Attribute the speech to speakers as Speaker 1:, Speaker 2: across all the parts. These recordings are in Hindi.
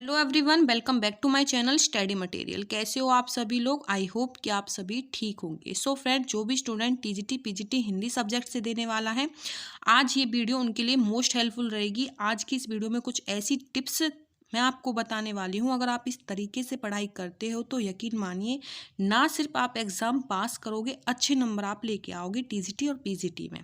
Speaker 1: Hello everyone, welcome back to my channel study material. कैसे हो आप सभी लोग? आई होप कि आप सभी ठीक होंगे। सो फ्रेंड, जो भी student TGT PGT Hindi subject से देने वाला है, आज ये वीडियो उनके लिए मोस्ट हेल्पफुल रहेगी। आज की इस वीडियो में कुछ ऐसी टिप्स मैं आपको बताने वाली हूँ। अगर आप इस तरीके से पढ़ाई करते हो तो यकीन मानिए, ना सिर्फ आप एग्ज़ाम पास करोगे, अच्छे नंबर आप लेके आओगे टीजीटी और पीजीटी में।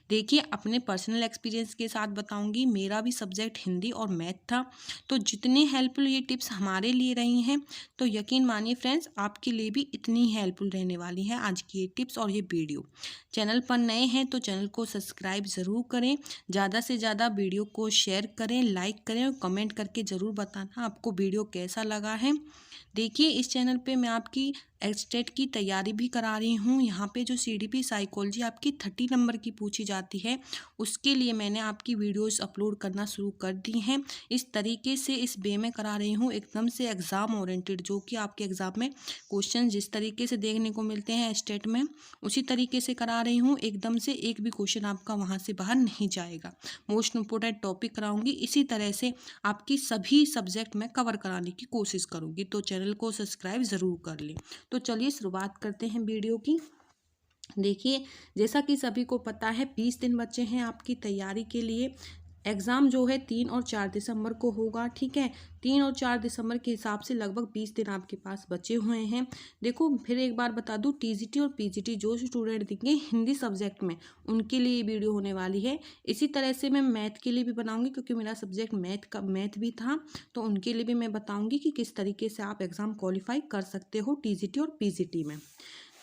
Speaker 1: देखिए, अपने पर्सनल एक्सपीरियंस के साथ बताऊंगी। मेरा भी सब्जेक्ट हिंदी और मैथ था, तो जितनी हेल्पफुल ये टिप्स हमारे लिए रही हैं, तो यकीन मानिए फ्रेंड्स, आपके लिए भी इतनी ही हेल्पफुल रहने वाली है आज की ये टिप्स और ये वीडियो। चैनल पर नए हैं तो चैनल को सब्सक्राइब ज़रूर करें, ज़्यादा से ज़्यादा वीडियो को शेयर करें, लाइक करें और कमेंट करके ज़रूर बताना आपको वीडियो कैसा लगा है। देखिए, इस चैनल पे मैं आपकी एस्टेट की तैयारी भी करा रही हूँ। यहाँ पे जो सीडीपी साइकोलॉजी आपकी 30 नंबर की पूछी जाती है, उसके लिए मैंने आपकी वीडियोस अपलोड करना शुरू कर दी हैं। इस तरीके से इस वे में करा रही हूँ, एकदम से एग्ज़ाम ओरिएंटेड, जो कि आपके एग्ज़ाम में क्वेश्चन जिस तरीके से देखने को मिलते हैं स्टेट में, उसी तरीके से करा रही हूँ। एकदम से एक भी क्वेश्चन आपका वहाँ से बाहर नहीं जाएगा। मोस्ट इम्पोर्टेंट टॉपिक कराऊंगी, इसी तरह से आपकी सभी सब्जेक्ट में कवर कराने की कोशिश करूँगी। तो चैनल को सब्सक्राइब ज़रूर कर लें। तो चलिए शुरुआत करते हैं वीडियो की। देखिए, जैसा कि सभी को पता है, 20 दिन बचे हैं आपकी तैयारी के लिए। एग्ज़ाम जो है 3 और 4 दिसंबर को होगा, ठीक है। 3 और 4 दिसंबर के हिसाब से लगभग 20 दिन आपके पास बचे हुए हैं। देखो, फिर एक बार बता दूं, टीजीटी और पीजीटी जो स्टूडेंट देंगे हिंदी सब्जेक्ट में, उनके लिए ये वीडियो होने वाली है। इसी तरह से मैं मैथ के लिए भी बनाऊंगी, क्योंकि मेरा सब्जेक्ट मैथ भी था, तो उनके लिए भी मैं बताऊंगी कि किस तरीके से आप एग्ज़ाम क्वालिफाई कर सकते हो टीजीटी और पीजीटी में।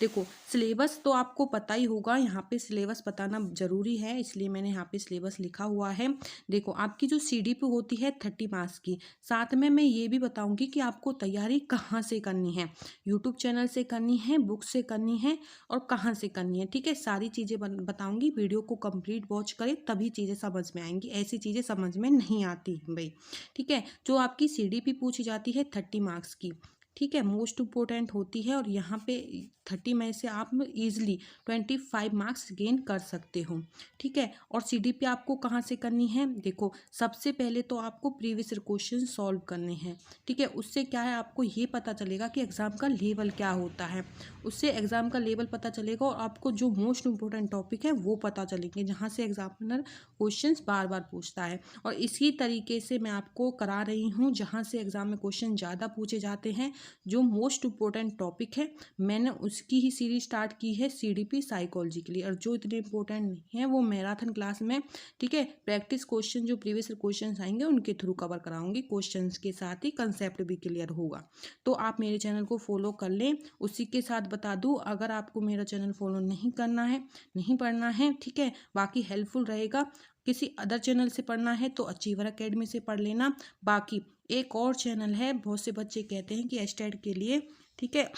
Speaker 1: देखो, सिलेबस तो आपको पता ही होगा, यहाँ पे सिलेबस बताना ज़रूरी है, इसलिए मैंने यहाँ पे सिलेबस लिखा हुआ है। देखो, आपकी जो सीडीपी होती है 30 मार्क्स की, साथ में मैं ये भी बताऊंगी कि आपको तैयारी कहाँ से करनी है। यूट्यूब चैनल से करनी है, बुक से करनी है, और कहाँ से करनी है, ठीक है। सारी चीज़ें बताऊंगी। वीडियो को कंप्लीट वॉच करें, तभी चीज़ें समझ में आएंगी, ऐसी चीज़ें समझ में नहीं आती भाई, ठीक है। जो आपकी सीडीपी पूछी जाती है 30 मार्क्स की, ठीक है, मोस्ट इम्पोर्टेंट होती है, और यहाँ पे 30 में से आप इजीली 25 मार्क्स गेन कर सकते हो, ठीक है। और सीडीपी आपको कहाँ से करनी है? देखो, सबसे पहले तो आपको प्रीवियस क्वेश्चन सॉल्व करने हैं, ठीक है। उससे क्या है, आपको ये पता चलेगा कि एग्ज़ाम का लेवल क्या होता है। उससे एग्ज़ाम का लेवल पता चलेगा, और आपको जो मोस्ट इम्पोर्टेंट टॉपिक है वो पता चलेंगे, जहाँ से एग्जामिनर क्वेश्चन बार बार पूछता है। और इसी तरीके से मैं आपको करा रही हूँ, जहाँ से एग्ज़ाम में क्वेश्चन ज़्यादा पूछे जाते हैं, जो मोस्ट इम्पोर्टेंट टॉपिक है, मैंने उसकी ही सीरीज स्टार्ट की है सीडीपी साइकोलॉजी के लिए। और जो इतने इंपॉर्टेंट नहीं है वो मैराथन क्लास में, ठीक है, प्रैक्टिस क्वेश्चन जो प्रीवियस क्वेश्चन आएंगे उनके थ्रू कवर कराऊंगी। क्वेश्चन के साथ ही कंसेप्ट भी क्लियर होगा। तो आप मेरे चैनल को फॉलो कर लें। उसी के साथ बता दूं, अगर आपको मेरा चैनल फॉलो नहीं करना है, नहीं पढ़ना है, ठीक है, बाकी हेल्पफुल रहेगा, किसी अदर चैनल से पढ़ना है तो अचीवर एकेडमी से पढ़ लेना। बाकी एक और चैनल है, बहुत से बच्चे कहते हैं कि एस्टेट के लिए, ठीक है,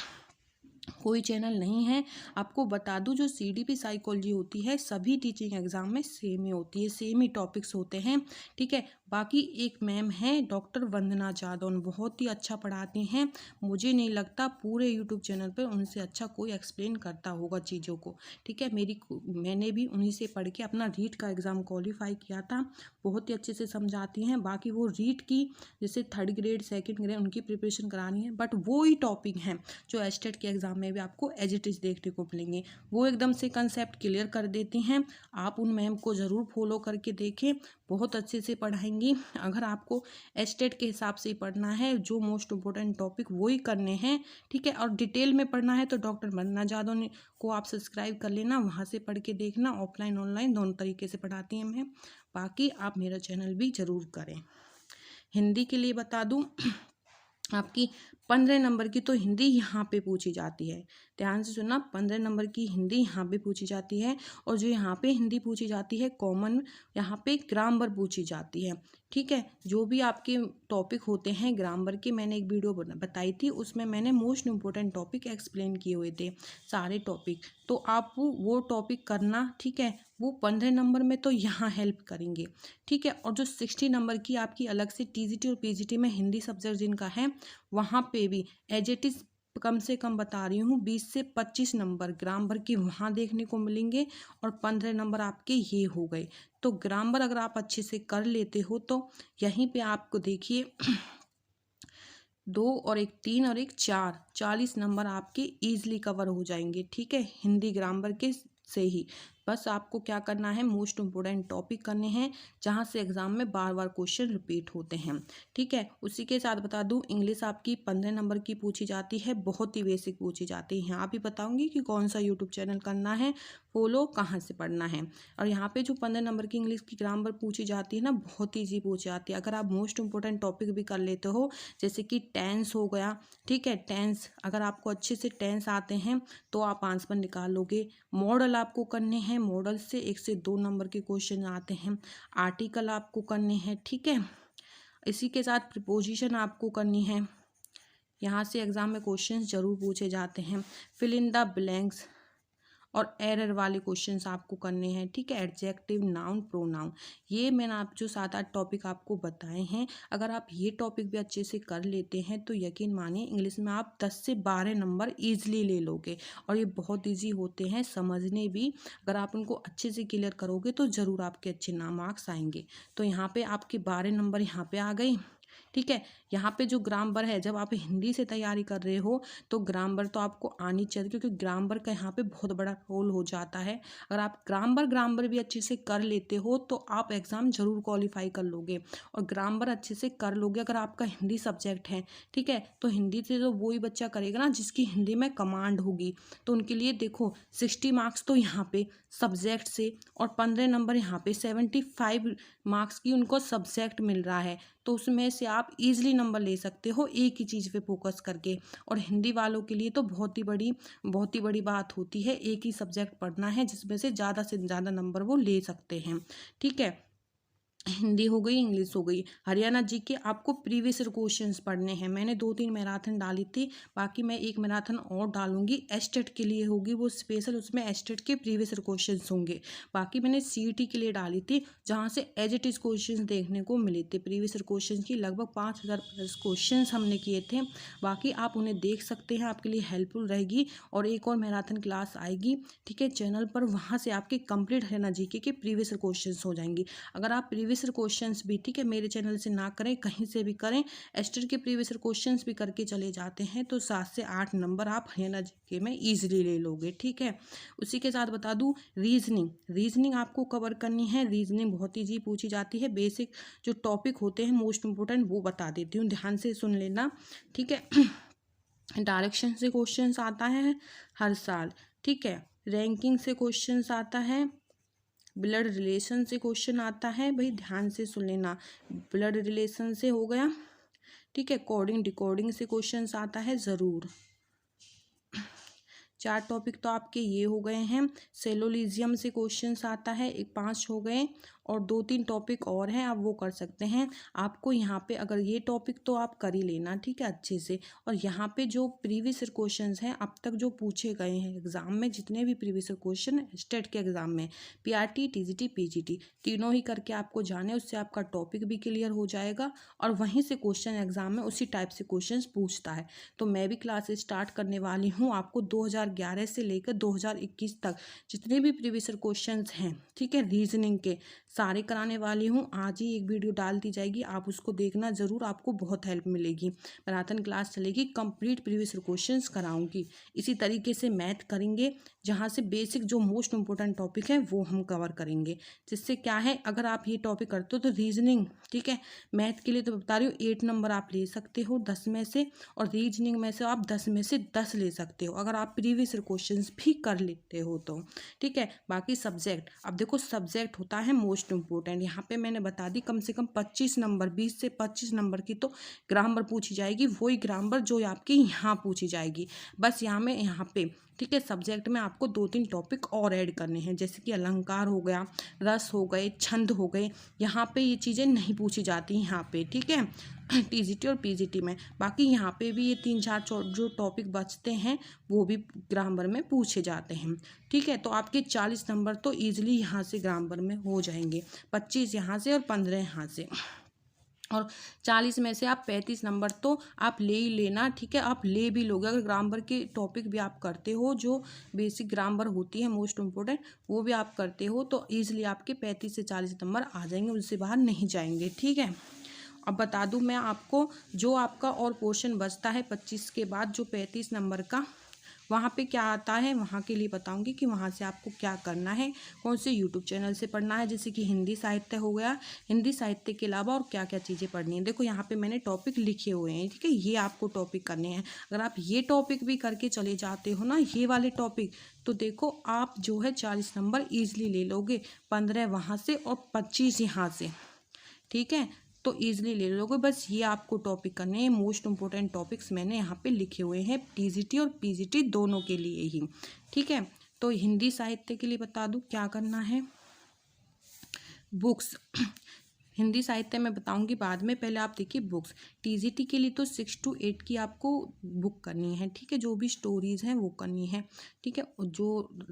Speaker 1: कोई चैनल नहीं है। आपको बता दूं, जो सीडीपी साइकोलॉजी होती है सभी टीचिंग एग्जाम में सेम ही होती है, सेम ही टॉपिक्स होते हैं, ठीक है। बाकी एक मैम है डॉक्टर वंदना जादौन, बहुत ही अच्छा पढ़ाती हैं। मुझे नहीं लगता पूरे यूट्यूब चैनल पर उनसे अच्छा कोई एक्सप्लेन करता होगा चीज़ों को, ठीक है। मैंने भी उन्हीं से पढ़ के अपना रीट का एग्ज़ाम क्वालिफाई किया था। बहुत ही अच्छे से समझाती हैं। बाकी वो रीट की जैसे 3rd ग्रेड 2nd ग्रेड उनकी प्रिपरेशन करानी है, बट वो ही टॉपिक हैं जो एस्टेट के एग्ज़ाम में भी आपको एज इट इज़ देखने को मिलेंगे। वो एकदम से कंसेप्ट क्लियर कर देती हैं। आप उन मैम को ज़रूर फॉलो करके देखें, बहुत अच्छे से पढ़ाएंगी। अगर आपको एस्टेट के हिसाब से ही पढ़ना है, जो मोस्ट इम्पोर्टेंट टॉपिक वो ही करने हैं, ठीक है, और डिटेल में पढ़ना है तो डॉक्टर वंदना जादव को आप सब्सक्राइब कर लेना, वहाँ से पढ़ के देखना। ऑफलाइन ऑनलाइन दोनों तरीके से पढ़ाती हैं मैम। बाकी आप मेरा चैनल भी ज़रूर करें। हिंदी के लिए बता दूं, आपकी 15 नंबर की तो हिंदी यहाँ पे पूछी जाती है। ध्यान से सुनना, 15 नंबर की हिंदी यहाँ पे पूछी जाती है। और जो यहाँ पे हिंदी पूछी जाती है कॉमन, यहाँ पे ग्रामर पूछी जाती है, ठीक है। जो भी आपके टॉपिक होते हैं ग्रामर के, मैंने एक वीडियो बताई थी, उसमें मैंने मोस्ट इम्पोर्टेंट टॉपिक एक्सप्लेन किए हुए थे, सारे टॉपिक। तो आप वो टॉपिक करना, ठीक है। वो 15 नंबर में तो यहाँ हेल्प करेंगे, ठीक है। और जो 60 नंबर की आपकी अलग से टीजीटी और पीजीटी में हिंदी सब्जेक्ट जिनका है, वहाँ पे भी एज इट इज़ कम से कम बता रही हूँ 20 से 25 नंबर ग्रामर के वहाँ देखने को मिलेंगे, और 15 नंबर आपके ये हो गए। तो ग्रामर अगर आप अच्छे से कर लेते हो तो यहीं पे आपको देखिए 2 और एक 3 और एक 4, 40 नंबर आपके ईजिली कवर हो जाएंगे। ठीक है, हिंदी ग्रामर के से ही। बस आपको क्या करना है, मोस्ट इम्पोर्टेंट टॉपिक करने हैं जहाँ से एग्जाम में बार बार क्वेश्चन रिपीट होते हैं। ठीक है, उसी के साथ बता दूं, इंग्लिश आपकी 15 नंबर की पूछी जाती है, बहुत ही बेसिक पूछी जाती है। यहाँ भी बताऊंगी कि कौन सा यूट्यूब चैनल करना है, फॉलो कहाँ से पढ़ना है। और यहाँ पे जो 15 नंबर की इंग्लिश की ग्रामर पूछी जाती है ना, बहुत ईजी पूछी जाती है। अगर आप मोस्ट इंपॉर्टेंट टॉपिक भी कर लेते हो, जैसे कि टेंस हो गया, ठीक है, टेंस अगर आपको अच्छे से टेंस आते हैं तो आप आंसर निकाल लोगे। मॉडल आपको करने हैं, मॉडल से 1 से 2 नंबर के क्वेश्चन आते हैं। आर्टिकल आपको करने हैं, ठीक है। इसी के साथ प्रीपोजिशन आपको करनी है, यहाँ से एग्जाम में क्वेश्चंस जरूर पूछे जाते हैं। फिल इन द ब्लैंक्स और एरर वाले क्वेश्चंस आपको करने हैं। ठीक है, एडजेक्टिव, नाउन, प्रोनाउन, ये मैंने आप जो 7-8 टॉपिक आपको बताए हैं, अगर आप ये टॉपिक भी अच्छे से कर लेते हैं तो यकीन मानिए इंग्लिश में आप 10 से 12 नंबर ईजिली ले लोगे। और ये बहुत ईजी होते हैं समझने भी, अगर आप उनको अच्छे से क्लियर करोगे तो ज़रूर आपके अच्छे मार्क्स आएंगे। तो यहाँ पे आपके 12 नंबर यहाँ पे आ गए। ठीक है, यहाँ पे जो ग्रामर है, जब आप हिंदी से तैयारी कर रहे हो तो ग्रामर तो आपको आनी चाहिए, क्योंकि ग्रामर का यहाँ पे बहुत बड़ा रोल हो जाता है। अगर आप ग्रामर भी अच्छे से कर लेते हो तो आप एग्ज़ाम जरूर क्वालिफाई कर लोगे। और ग्रामर अच्छे से कर लोगे अगर आपका हिंदी सब्जेक्ट है, ठीक है, तो हिंदी से तो वही बच्चा करेगा ना जिसकी हिंदी में कमांड होगी। तो उनके लिए देखो 60 मार्क्स तो यहाँ पे सब्जेक्ट से, और 15 नंबर यहाँ पे 75 मार्क्स की उनको सब्जेक्ट मिल रहा है। तो उसमें से आप इजीली नंबर ले सकते हो एक ही चीज़ पे फोकस करके। और हिंदी वालों के लिए तो बहुत ही बड़ी बात होती है, एक ही सब्जेक्ट पढ़ना है जिसमें से ज़्यादा नंबर वो ले सकते हैं। ठीक है, हिंदी हो गई, इंग्लिश हो गई। हरियाणा जी के आपको प्रीवियस ईयर क्वेश्चंस पढ़ने हैं। मैंने 2-3 मैराथन डाली थी, बाकी मैं एक मैराथन और डालूंगी, एस्टेट के लिए होगी वो स्पेशल, उसमें एस्टेट के प्रीवियस ईयर क्वेश्चंस होंगे। बाकी मैंने सीईटी के लिए डाली थी, जहाँ से एज इट इज़ क्वेश्चन देखने को मिले थे। प्रीवियस ईयर क्वेश्चन की लगभग 5000 प्लस क्वेश्चन हमने किए थे। बाकी आप उन्हें देख सकते हैं, आपके लिए हेल्पफुल रहेगी। और एक और मैराथन क्लास आएगी, ठीक है, चैनल पर, वहाँ से आपके कंप्लीट हरियाणा जीके के प्रीवियस ईयर क्वेश्चंस हो जाएंगे। अगर आप प्रीवियस क्वेश्चंस भी, ठीक है, मेरे चैनल से ना करें, कहीं से भी करें, एस्टेट के प्रीवियस क्वेश्चंस भी करके चले जाते हैं तो 7 से 8 नंबर आप हरियाणा जीके में इजीली ले लोगे। ठीक है, उसी के साथ बता दूं, रीजनिंग आपको कवर करनी है। रीजनिंग बहुत ईजी पूछी जाती है, बेसिक जो टॉपिक होते हैं मोस्ट इंपोर्टेंट वो बता देती हूँ, ध्यान से सुन लेना। ठीक है, डायरेक्शन से क्वेश्चंस आता है हर साल। ठीक है, रैंकिंग से क्वेश्चंस आता है, ब्लड रिलेशन से क्वेश्चन आता है, भाई ध्यान से सुन लेना, ब्लड रिलेशन से हो गया। ठीक है, कोडिंग डिकोडिंग से क्वेश्चंस आता है ज़रूर। 4 टॉपिक तो आपके ये हो गए हैं। सेलोलिजियम से क्वेश्चंस आता है, 5 हो गए। और 2-3 टॉपिक और हैं, आप वो कर सकते हैं। आपको यहाँ पे अगर ये टॉपिक तो आप कर ही लेना, ठीक है, अच्छे से। और यहाँ पे जो प्रीवियस ईयर क्वेश्चंस हैं अब तक जो पूछे गए हैं एग्जाम में, जितने भी प्रीवियस ईयर क्वेश्चन स्टेट के एग्जाम में, पीआरटी, टीजीटी, पीजीटी तीनों ही करके आपको जाने, उससे आपका टॉपिक भी क्लियर हो जाएगा। और वहीं से क्वेश्चन एग्जाम में उसी टाइप से क्वेश्चन पूछता है। तो मैं भी क्लासेस स्टार्ट करने वाली हूँ, आपको 2011 से लेकर 2021 तक जितने भी प्रीवियस ईयर क्वेश्चंस हैं, ठीक है, रीजनिंग के सारे कराने वाली हूँ। आज ही एक वीडियो डाल दी जाएगी, आप उसको देखना ज़रूर, आपको बहुत हेल्प मिलेगी। मैराथन क्लास चलेगी, कंप्लीट प्रीवियस ईयर क्वेश्चंस कराऊंगी। इसी तरीके से मैथ करेंगे, जहाँ से बेसिक जो मोस्ट इंपॉर्टेंट टॉपिक है वो हम कवर करेंगे। जिससे क्या है, अगर आप ये टॉपिक करते हो तो रीजनिंग, ठीक है, मैथ के लिए तो बता रही हूँ 8 नंबर आप ले सकते हो 10 में से, और रीजनिंग में से आप 10 में से 10 ले सकते हो अगर आप प्रीवियस ईयर क्वेश्चंस भी कर लेते हो तो। ठीक है, बाकी सब्जेक्ट, अब देखो सब्जेक्ट होता है मोस्ट इंपॉर्टेंट। यहाँ पे मैंने बता दी कम से कम 25 नंबर, 20 से 25 नंबर की तो ग्रामर पूछी जाएगी, वही ग्रामर जो आपकी यहाँ पूछी जाएगी। बस यहाँ पे ठीक है, सब्जेक्ट में आपको 2-3 टॉपिक और ऐड करने हैं, जैसे कि अलंकार हो गया, रस हो गए, छंद हो गए। यहाँ पे ये चीज़ें नहीं पूछी जाती यहाँ पे, ठीक है, टीजीटी और पीजीटी में। बाकी यहाँ पे भी ये 3-4 जो टॉपिक बचते हैं वो भी ग्रामर में पूछे जाते हैं। ठीक है, तो आपके 40 नंबर तो ईजिली यहाँ से ग्रामर में हो जाएंगे, 25 यहाँ से और 15 यहाँ से। और 40 में से आप 35 नंबर तो आप ले ही लेना, ठीक है, आप ले भी लोगे। अगर ग्रामर के टॉपिक भी आप करते हो, जो बेसिक ग्रामर होती है मोस्ट इम्पोर्टेंट, वो भी आप करते हो तो ईजिली आपके 35 से 40 नंबर आ जाएंगे, उनसे बाहर नहीं जाएंगे। ठीक है, अब बता दूं मैं आपको, जो आपका और पोर्शन बचता है 25 के बाद, जो 35 नंबर का, वहाँ पे क्या आता है, वहाँ के लिए बताऊंगी कि वहाँ से आपको क्या करना है, कौन से यूट्यूब चैनल से पढ़ना है। जैसे कि हिंदी साहित्य हो गया, हिंदी साहित्य के अलावा और क्या क्या चीज़ें पढ़नी है। देखो यहाँ पे मैंने टॉपिक लिखे हुए हैं, ठीक है, ये आपको टॉपिक करने हैं। अगर आप ये टॉपिक भी करके चले जाते हो ना, ये वाले टॉपिक, तो देखो आप जो है 40 नंबर ईजिली ले लोगे, 15 वहाँ से और 25 यहाँ से, ठीक है, तो ईजिली ले लोगे। बस ये आपको टॉपिक करने हैं, मोस्ट इंपॉर्टेंट टॉपिक्स मैंने यहाँ पे लिखे हुए हैं, टीजीटी और पीजीटी दोनों के लिए ही, ठीक है। तो हिंदी साहित्य के लिए बता दूँ क्या करना है। बुक्स हिंदी साहित्य में बताऊंगी बाद में, पहले आप देखिए बुक्स। टीजीटी के लिए तो 6 to 8 की आपको बुक करनी है, ठीक है, जो भी स्टोरीज हैं वो करनी है, ठीक है। और जो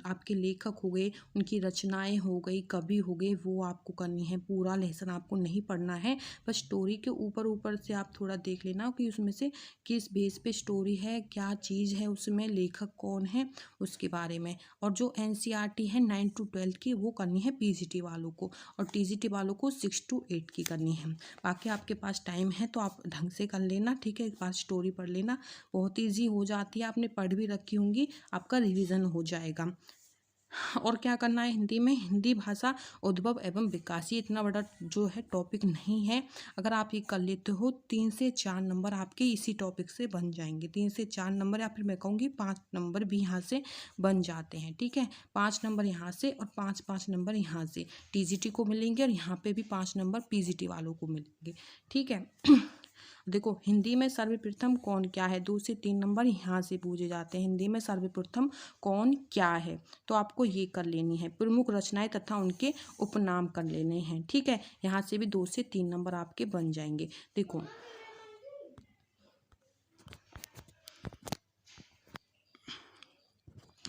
Speaker 1: आपके लेखक हो गए, उनकी रचनाएं हो गई, कवि हो गए, वो आपको करनी है। पूरा लेसन आपको नहीं पढ़ना है, बस स्टोरी के ऊपर ऊपर से आप थोड़ा देख लेना कि उसमें से किस बेस पे स्टोरी है, क्या चीज़ है उसमें, लेखक कौन है, उसके बारे में। और जो एनसीईआरटी है 9 to 12 की, वो करनी है पीजीटी वालों को, और टीजीटी वालों को 6 to 8 की करनी है। बाकी आपके पास टाइम है तो आप ढंग से कर लेना, ठीक है, एक बार स्टोरी पढ़ लेना, बहुत ईजी हो जाती है, आपने पढ़ भी रखी होंगी, आपका रिवीजन हो जाएगा। और क्या करना है हिंदी में, हिंदी भाषा उद्भव एवं विकास, ये इतना बड़ा जो है टॉपिक नहीं है। अगर आप ये कर लेते हो, 3 से 4 नंबर आपके इसी टॉपिक से बन जाएंगे। 3 से 4 नंबर, या फिर मैं कहूँगी 5 नंबर भी यहाँ से बन जाते हैं, ठीक है। 5 नंबर यहाँ से और 5 नंबर यहाँ से टीजीटी को मिलेंगे, और यहाँ पे भी 5 नंबर पीजीटी वालों को मिलेंगे, ठीक है। देखो हिंदी में सर्वप्रथम कौन क्या है, 2 से 3 नंबर यहाँ से पूछे जाते हैं। हिंदी में सर्वप्रथम कौन क्या है, तो आपको ये कर लेनी है। प्रमुख रचनाएं तथा उनके उपनाम कर लेने हैं, ठीक है। यहाँ से भी 2 से 3 नंबर आपके बन जाएंगे। देखो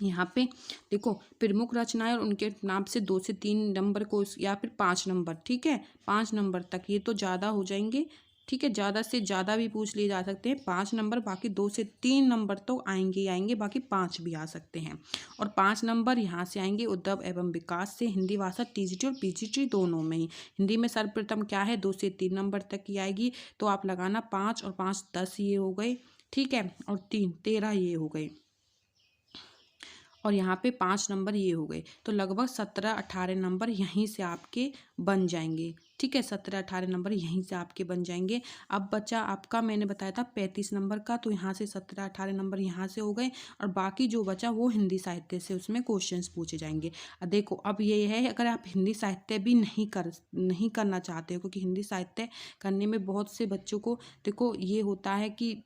Speaker 1: यहाँ पे देखो, प्रमुख रचनाएं और उनके नाम से 2 से 3 नंबर को, या फिर 5 नंबर, ठीक है, 5 नंबर तक, ये तो ज़्यादा हो जाएंगे, ठीक है, ज़्यादा से ज़्यादा भी पूछ लिए जा सकते हैं। 5 नंबर, बाकी 2 से 3 नंबर तो आएंगे ही आएंगे, बाकी 5 भी आ सकते हैं। और 5 नंबर यहाँ से आएंगे उद्भव एवं विकास से, हिंदी भाषा टीजीटी और पीजीटी दोनों में ही। हिंदी में सर्वप्रथम क्या है, 2 से 3 नंबर तक की आएगी, तो आप लगाना 5 और 5 10, ये हो गए, ठीक है, और 3 13, ये हो गए, और यहाँ पे 5 नंबर ये हो गए, तो लगभग 17-18 नंबर यहीं से आपके बन जाएंगे, ठीक है। 17-18 नंबर यहीं से आपके बन जाएंगे। अब बचा आपका, मैंने बताया था 35 नंबर का, तो यहाँ से 17-18 नंबर यहाँ से हो गए, और बाकी जो बचा वो हिंदी साहित्य से, उसमें क्वेश्चंस पूछे जाएंगे। देखो अब ये है, अगर आप हिंदी साहित्य भी नहीं करना चाहते हो, क्योंकि हिंदी साहित्य करने में बहुत से बच्चों को, देखो ये होता है कि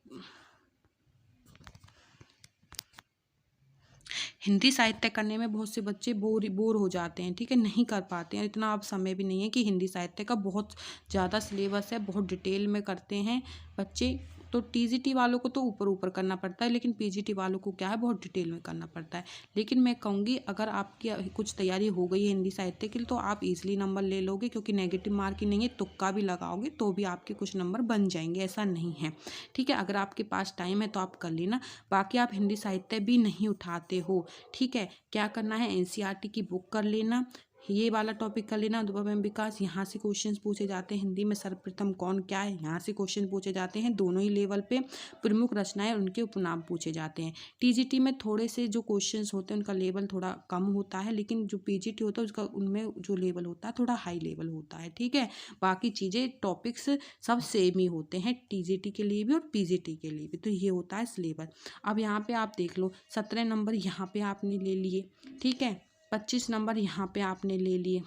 Speaker 1: हिंदी साहित्य करने में बहुत से बच्चे बोर हो जाते हैं, ठीक है, नहीं कर पाते हैं। इतना अब समय भी नहीं है कि हिंदी साहित्य का बहुत ज़्यादा सिलेबस है, बहुत डिटेल में करते हैं बच्चे। तो टीजीटी वालों को तो ऊपर ऊपर करना पड़ता है, लेकिन पीजीटी वालों को क्या है, बहुत डिटेल में करना पड़ता है। लेकिन मैं कहूँगी अगर आपकी कुछ तैयारी हो गई है हिंदी साहित्य के लिए, तो आप इजीली नंबर ले लोगे, क्योंकि नेगेटिव मार्किंग नहीं है, तुक्का भी लगाओगे तो भी आपके कुछ नंबर बन जाएंगे, ऐसा नहीं है, ठीक है। अगर आपके पास टाइम है तो आप कर लेना। बाकी आप हिंदी साहित्य भी नहीं उठाते हो, ठीक है, क्या करना है, एनसीईआरटी की बुक कर लेना, ये वाला टॉपिक कर लेना, उद्भव एवं विकास, यहाँ से क्वेश्चंस पूछे जाते हैं। हिंदी में सर्वप्रथम कौन क्या है, यहाँ से क्वेश्चन पूछे जाते हैं, दोनों ही लेवल पे। प्रमुख रचनाएं और उनके उपनाम पूछे जाते हैं। टीजीटी में थोड़े से जो क्वेश्चंस होते हैं उनका लेवल थोड़ा कम होता है, लेकिन जो पीजीटी होता है उसका, उनमें जो लेवल होता है थोड़ा हाई लेवल होता है, ठीक है। बाकी चीज़ें टॉपिक्स सब सेम ही होते हैं, टीजीटी के लिए भी और पीजीटी के लिए भी, तो ये होता है सिलेबस। अब यहाँ पे आप देख लो, 17 नंबर यहाँ पे आपने ले लिए, ठीक है, 25 नंबर यहाँ पे आपने ले लिए,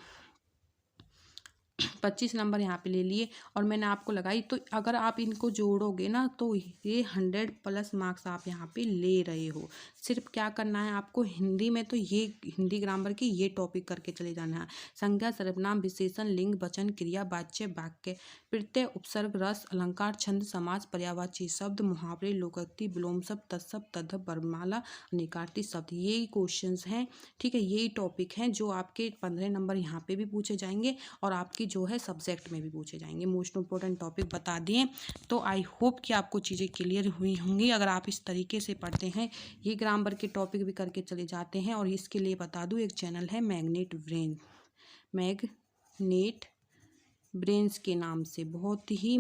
Speaker 1: 25 नंबर यहाँ पे ले लिए, और मैंने आपको लगाई, तो अगर आप इनको जोड़ोगे ना, तो ये 100+ मार्क्स आप यहाँ पे ले रहे हो। सिर्फ क्या करना है आपको, हिंदी में तो ये हिंदी ग्रामर की ये टॉपिक करके चले जाना है। संज्ञा, सर्वनाम, विशेषण, लिंग, वचन, क्रिया, वाच्य, वाक्य, प्रत्यय, उपसर्ग, रस, अलंकार, छंद, समास, पर्यायवाची शब्द, मुहावरे, लोकोक्ति, विलोम शब्द, तत्शब्द, तद्भव, वर्णमाला, अनेकार्थी शब्द, यही क्वेश्चंस हैं, ठीक है, यही टॉपिक हैं जो आपके 15 नंबर यहाँ पे भी पूछे जाएंगे, और आपकी जो है सब्जेक्ट में भी पूछे जाएंगे। मोस्ट इंपॉर्टेंट टॉपिक बता दिए, तो आई होप कि आपको चीज़ें क्लियर हुई होंगी। अगर आप इस तरीके से पढ़ते हैं, ये ग्रामर के टॉपिक भी करके चले जाते हैं। और इसके लिए बता दूं, एक चैनल है मैग्नेट ब्रेन्स के नाम से, बहुत ही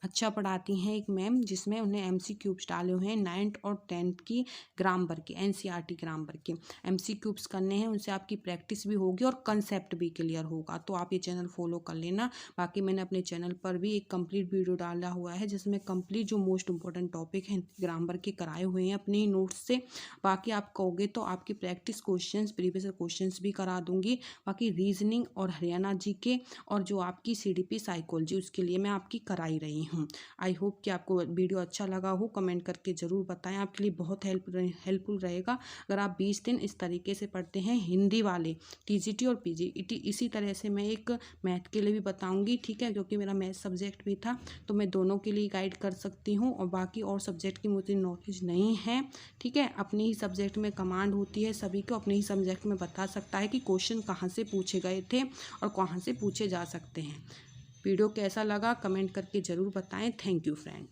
Speaker 1: अच्छा पढ़ाती हैं एक मैम, जिसमें उन्हें MCQs डाले हुए हैं 9th और 10th की ग्रामर के, NCERT ग्रामर के MCQs करने हैं। उनसे आपकी प्रैक्टिस भी होगी और कंसेप्ट भी क्लियर होगा। तो आप ये चैनल फॉलो कर लेना। बाकी मैंने अपने चैनल पर भी एक कंप्लीट वीडियो डाला हुआ है, जिसमें कंप्लीट जो मोस्ट इंपॉर्टेंट टॉपिक हैं ग्रामर के कराए हुए हैं अपने नोट्स से। बाकी आप कहोगे तो आपकी प्रैक्टिस क्वेश्चंस, प्रीवियस क्वेश्चंस भी करा दूंगी। बाकी रीजनिंग और हरियाणा जीके और जो आपकी CDP साइकोलॉजी, उसके लिए मैं आपकी कराई रही हूँ। आई होप कि आपको वीडियो अच्छा लगा हो। कमेंट करके ज़रूर बताएं, आपके लिए बहुत हेल्पफुल रहेगा अगर आप 20 दिन इस तरीके से पढ़ते हैं। हिंदी वाले TGT और PGT इसी तरह से मैं एक मैथ के लिए भी बताऊंगी, ठीक है, क्योंकि मेरा मैथ सब्जेक्ट भी था, तो मैं दोनों के लिए गाइड कर सकती हूँ। और बाकी और सब्जेक्ट की मुझे नॉलेज नहीं है, ठीक है। अपने ही सब्जेक्ट में कमांड होती है, सभी को अपने ही सब्जेक्ट में बता सकता है कि क्वेश्चन कहाँ से पूछे गए थे और कहाँ से पूछे जा सकते हैं। वीडियो कैसा लगा कमेंट करके ज़रूर बताएं। Thank you friend.